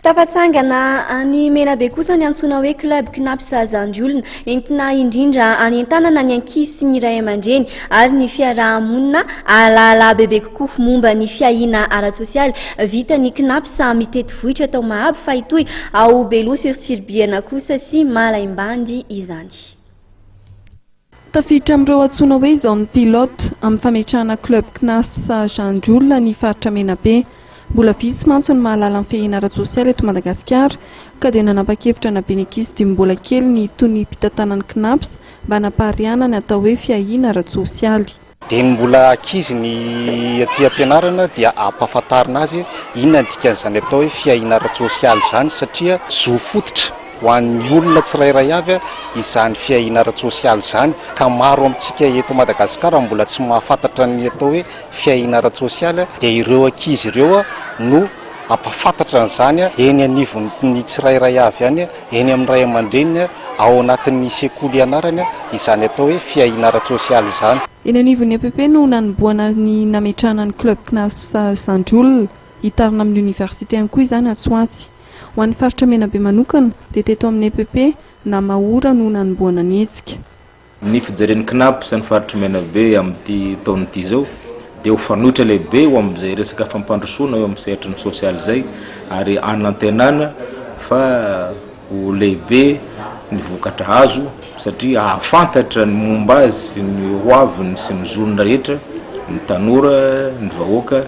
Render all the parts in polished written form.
Tafatsangana any Menabe kosa ny antsoina hoe club knaps Zandiolona entina indrindra any an-tanana ny ankizy sy ny ray aman-dreny ary ny fiarahamonina alahala bebe kokoa momba ny fiahiana ara-tsosialy vita ny knaps mitety vohitra tao Mahabo fa itoy ao Beloha sur Tsirbiana kosa sy Malaimbandy izany. Tafiditra amin'ireo antsoina hoe zone pilote amin'ny fametrahana club knaps Zandiolona ny faritra Menabe. Mbola vitsy mantsy ny mahalala ny fiahiana ara-tsosialy eto Madagasikara ka dia nanapa-kevitra na be ny ankizy dimy mbola kely ny toy ny mpitantanany knaps mba hanapariana ny atao hoe fiahiana ara-tsosialy. Dia ny mbola ankizy ny aty ampianarana dia ampahafantarina azy inona ny dikan'izany atao hoe fiahiana ara-tsosialy izany satria zo fototra ho an'ny olona tsirairay avy izany fiahiana ara-tsosialy izany ka maro amintsika eto Madagasikara mbola tsy mahafantatra ny atao hoe fiahiana ara-tsosialy dia ireo ankizy ireo no ampahafantatra an'izany eny anivon'ny tsirairay avy any eny amin'ny ray aman-dreniny ao anatin'ny sekoly ianarany izany atao hoe fiahiana ara-tsosialy izany. Eny anivon'ny APP no nanomboana ny nametrahana ny club knaps Zandiolona hitarina amin'ny université ihany koa izany Antsoatsy. Ho an'ny faritra Menabe manokana dia teto amin'ny APP na Mahora no nanomboana ny hetsika. Ny fijeren'ny knaps ny faritra Menabe amin'ity taon'ity izao dia ho fanohitra lehibe ho amin'izay resaka fampandrosoana eo amin'ny sehatra ny sosialy izay ary anantenana fa ho lehibe ny vokatra azo satria ahafantatra ny momba azy sy ny hoaviny sy ny zonona rehetra ny tanora ny vahoaka.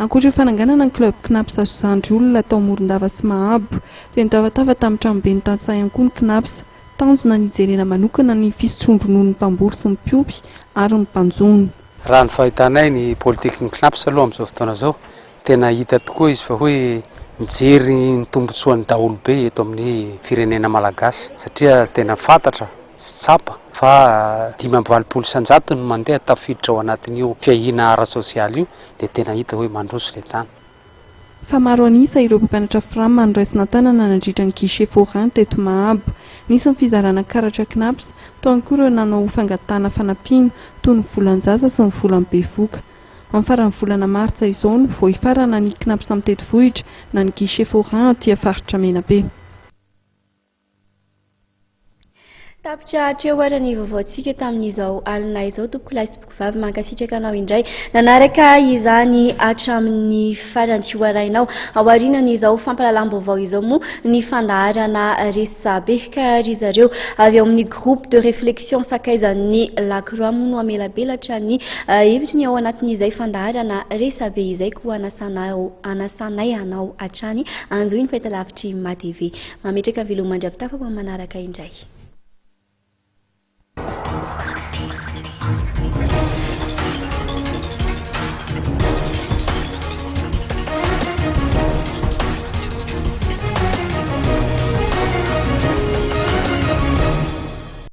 Ankoatra io fananganana ny club knaps Zandiolona tao Morondava sy Mahabo dia nitavatava tamin'ny tranobe ny tantsaha ihany koa ny knaps tanjona ny jerena manokana ny fisotrondron'ny mpamboly sy ny mpiopy ary ny mpanjono. Raha ny fahitanay ny politika ny knaps aloha amin'izao fotoana izao tena hita tokoa izy fa hoe mijery ny tombotsoan'ny daholo be eto amin'ny firenena malagasy satria tena fantatra sy tsapa fa 520 isan-jato no mandeha tafiditra ao anatin'io fiahiana ara-tsosialy io dia tena hita hoe mandroso le tany. Fa maro anisa ireo mpampianatra frama manoraisina tanana nandritra ny guichet forain teto Mahabo. Nisy ny fizarana karatra knaps toa ihany koa ireo nanao fangatana fanampiana toy ny volan-jaza sy ny volan'ny bevoka. Amin'ny faran'ny volana martsa izao no vao hifarana ny knaps amin'ny tety vohitra na ny guichet forain aty faritra Menabe. Tapitra hatreo ara ny vaovaontsika tamin'izao alina izao tompoko lahy sy tompoko vavy mankasitraka anao indray nanaraka izany hatramin'ny farany tsy hoarainao aorianan'izao fampalalam-baovao izao moa ny fandaharana resabe ka ry zareo avy ao amin'ny groupe de réflexion sakaizan'ny Lacroix moa no amelabelatra ny hevitry ny ao anatin'izay fandaharana resabe izay ko anasanay anao hatrany anjoiny fahitalavitry MATV mametraka ny velomandravitafako manaraka indray.